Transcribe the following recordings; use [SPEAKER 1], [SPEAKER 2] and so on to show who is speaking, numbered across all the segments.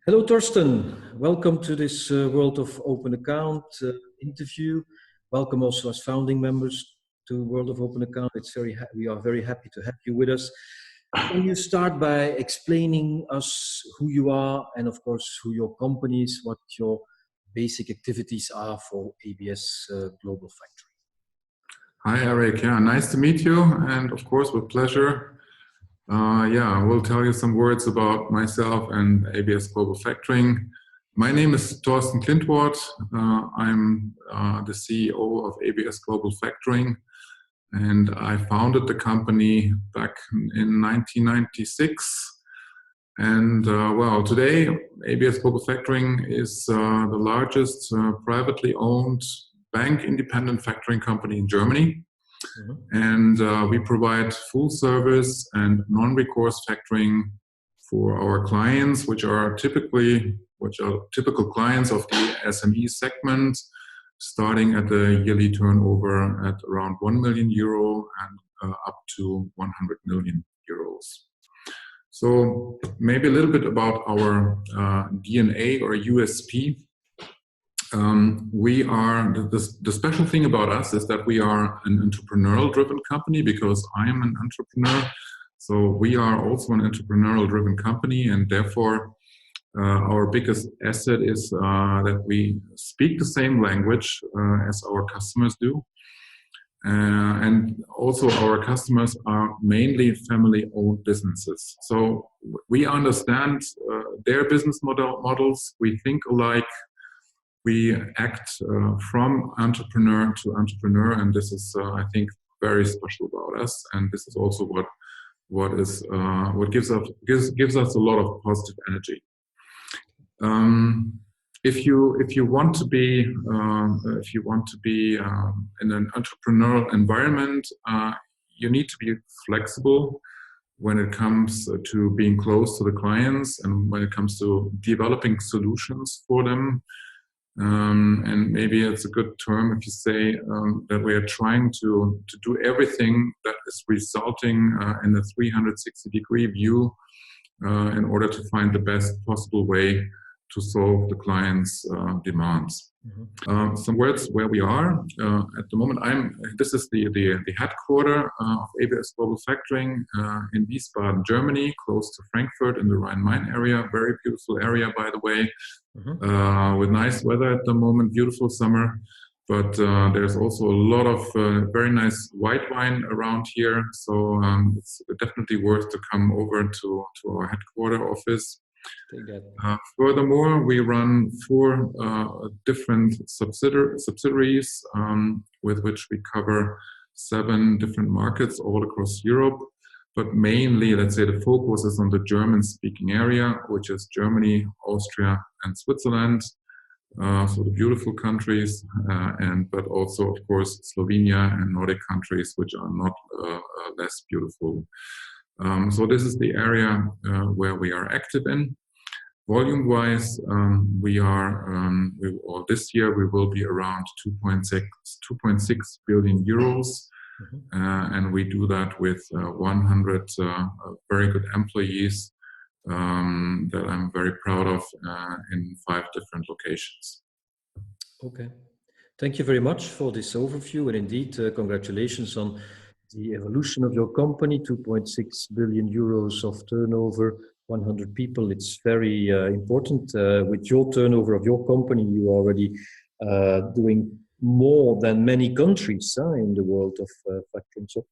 [SPEAKER 1] Hello, Thorsten. Welcome to this World of Open Account interview. Welcome also as founding members to World of Open Account. We are very happy to have you with us. Can you start by explaining us who you are and, of course, who your company is, what your basic activities are for ABS Global Factory?
[SPEAKER 2] Hi, Eric. Yeah, nice to meet you, and of course, with pleasure. I will tell you some words about myself and ABS Global Factoring. My name is Thorsten Klindworth. I'm the CEO of ABS Global Factoring, and I founded the company back in 1996. And today ABS Global Factoring is the largest privately owned bank-independent factoring company in Germany. And we provide full service and non-recourse factoring for our clients, which are typical clients of the SME segment, starting at a yearly turnover at around 1 million euro and up to 100 million euros. So maybe a little bit about our DNA or USP. The special thing about us is that we are an entrepreneurial-driven company because I am an entrepreneur. So we are also an entrepreneurial-driven company, and therefore our biggest asset is that we speak the same language as our customers do. And also our customers are mainly family-owned businesses. So we understand their business models, we think alike. We act from entrepreneur to entrepreneur, and this is, I think, very special about us. And this is also what gives us a lot of positive energy. If you want to be in an entrepreneurial environment, you need to be flexible when it comes to being close to the clients and when it comes to developing solutions for them. And maybe it's a good term if you say that we are trying to do everything that is resulting in a 360-degree view in order to find the best possible way to solve the client's demands. Some words where we are at the moment. This is the headquarter of ABS Global Factoring in Wiesbaden, Germany, close to Frankfurt in the Rhine-Main area. Very beautiful area, by the way, with nice weather at the moment, beautiful summer. But there's also a lot of very nice white wine around here, so it's definitely worth to come over to our headquarter office. Furthermore, we run 4 different subsidiaries with which we cover 7 different markets all across Europe. But mainly, let's say, the focus is on the German-speaking area, which is Germany, Austria, and Switzerland. So the beautiful countries, but also, of course, Slovenia and Nordic countries, which are not less beautiful. So this is the area where we are active in. Volume-wise, this year we will be around 2.6 billion euros, and we do that with 100 very good employees that I'm very proud of in 5 different locations.
[SPEAKER 1] Okay. Thank you very much for this overview, and indeed, congratulations on the evolution of your company, 2.6 billion euros of turnover, 100 people. It's very important. With your turnover of your company, you are already doing more than many countries in the world of factoring. So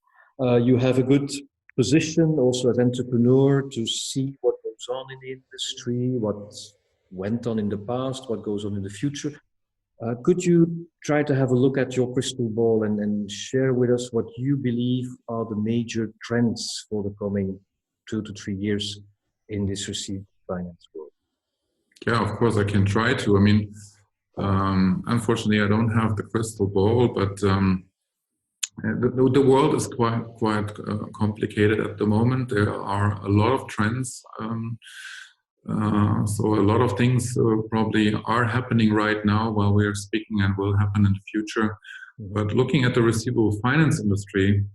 [SPEAKER 1] you have a good position also as entrepreneur to see what goes on in the industry, what went on in the past, what goes on in the future. Could you try to have a look at your crystal ball and share with us what you believe are the major trends for the coming 2 to 3 years in this receivable finance world?
[SPEAKER 2] Yeah, of course I can try to. I mean, unfortunately, I don't have the crystal ball, but the world is quite complicated at the moment. There are a lot of trends. So a lot of things probably are happening right now while we are speaking and will happen in the future. But looking at the receivable finance industry,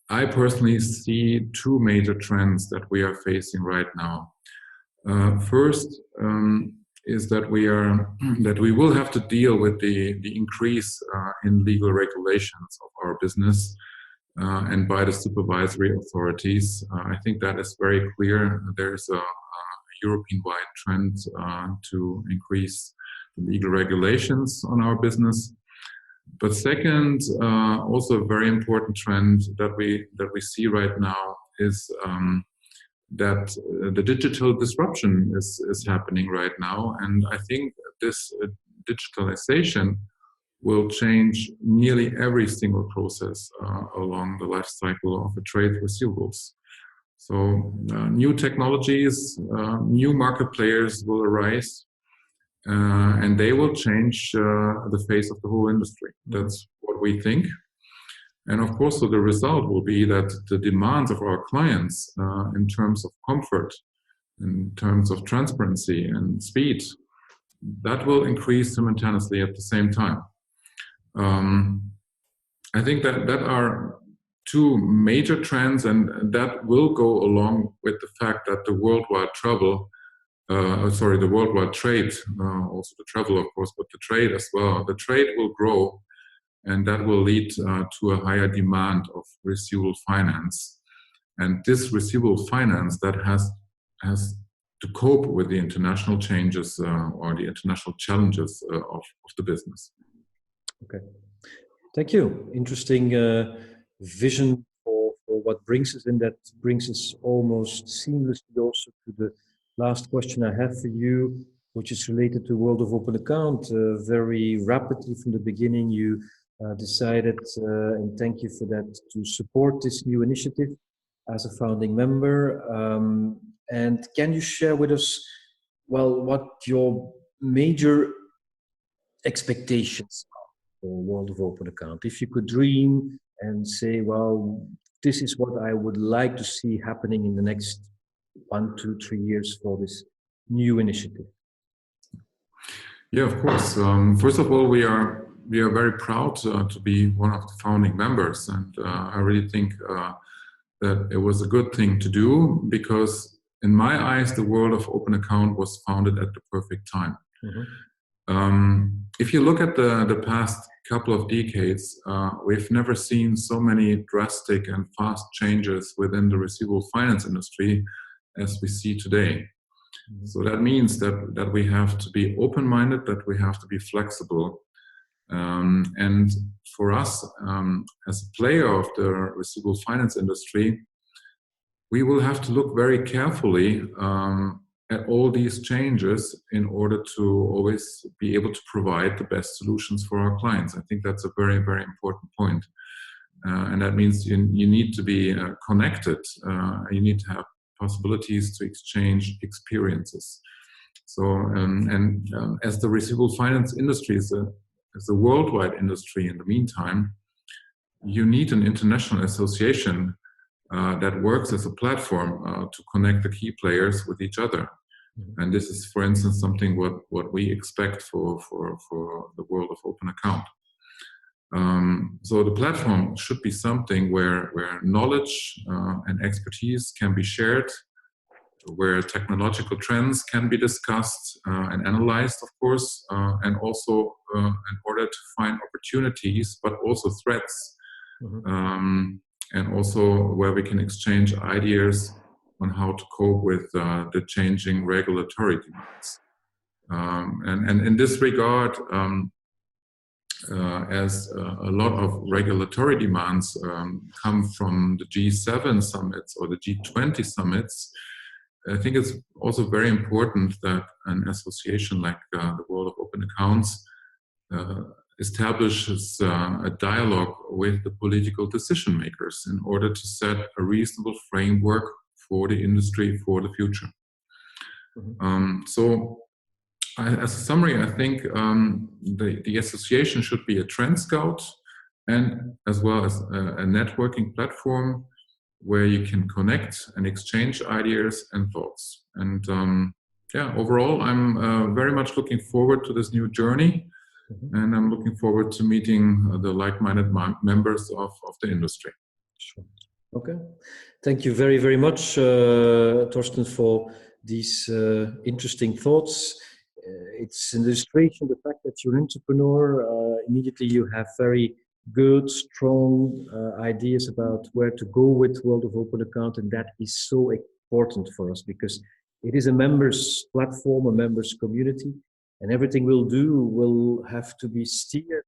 [SPEAKER 2] I personally see 2 major trends that we are facing right now. First is that we will have to deal with the increase in legal regulations of our business and by the supervisory authorities. I think that is very clear. There's a European-wide trend to increase the legal regulations on our business. But second, also a very important trend that we see right now is that the digital disruption is happening right now, and I think this digitalization will change nearly every single process along the life cycle of a trade receivables. So new technologies, new market players will arise, and they will change the face of the whole industry. That's what we think. And of course, so the result will be that the demands of our clients in terms of comfort, in terms of transparency and speed, that will increase simultaneously at the same time. I think that are two major trends, and that will go along with the fact that the worldwide the worldwide trade, also the travel, of course, but the trade as well. The trade will grow, and that will lead to a higher demand of receivable finance. And this receivable finance that has to cope with the international changes or the international challenges of the business.
[SPEAKER 1] Okay, thank you. Interesting vision for what brings us in. That brings us almost seamlessly also to the last question I have for you, which is related to World of Open Account. Very rapidly from the beginning, you decided, and thank you for that, to support this new initiative as a founding member. And can you share with us, well, what your major expectations are for World of Open Account? If you could dream and say, well, this is what I would like to see happening in the next 1, 2, 3 years for this new initiative.
[SPEAKER 2] Yeah, of course. First of all, we are very proud to be one of the founding members, and I really think that it was a good thing to do, because in my eyes, the World of Open Account was founded at the perfect time. Mm-hmm. If you look at the past couple of decades, we've never seen so many drastic and fast changes within the receivable finance industry as we see today. So that means that we have to be open-minded, that we have to be flexible. And for us, as a player of the receivable finance industry, we will have to look very carefully at all these changes in order to always be able to provide the best solutions for our clients. I think that's a very, very important point. And that means you need to be connected. You need to have possibilities to exchange experiences. So, as the receivable finance industry is a worldwide industry in the meantime, you need an international association that works as a platform to connect the key players with each other. Mm-hmm. And this is, for instance, something what we expect for the World of Open Account. So the platform should be something where knowledge and expertise can be shared, where technological trends can be discussed and analyzed, of course, and also in order to find opportunities, but also threats, mm-hmm. And also where we can exchange ideas on how to cope with the changing regulatory demands. And in this regard, as a lot of regulatory demands come from the G7 summits or the G20 summits, I think it's also very important that an association like the World of Open Accounts establishes a dialogue with the political decision makers in order to set a reasonable framework for the industry for the future. Mm-hmm. As a summary, I think the association should be a trend scout and as well as a networking platform where you can connect and exchange ideas and thoughts. And overall, I'm very much looking forward to this new journey, mm-hmm. and I'm looking forward to meeting the like-minded members of the industry.
[SPEAKER 1] Sure. Okay. Thank you very, very much, Thorsten, for these interesting thoughts. It's an illustration, the fact that you're an entrepreneur, immediately you have very good, strong ideas about where to go with World of Open Account, and that is so important for us because it is a members platform, a members community, and everything we'll do will have to be steered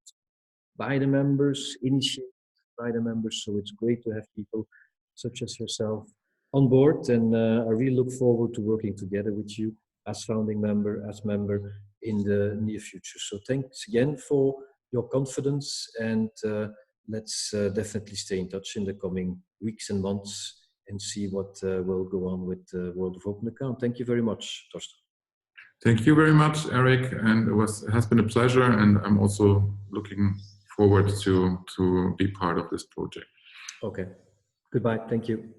[SPEAKER 1] by the members, initiated by the members. So it's great to have people such as yourself on board, and I really look forward to working together with you as founding member, as member in the near future. So thanks again for your confidence, and let's definitely stay in touch in the coming weeks and months and see what will go on with the World of Open Account. Thank you very much, Thorsten.
[SPEAKER 2] Thank you very much, Eric, and it has been a pleasure, and I'm also looking forward to be part of this project.
[SPEAKER 1] Okay. Goodbye. Thank you.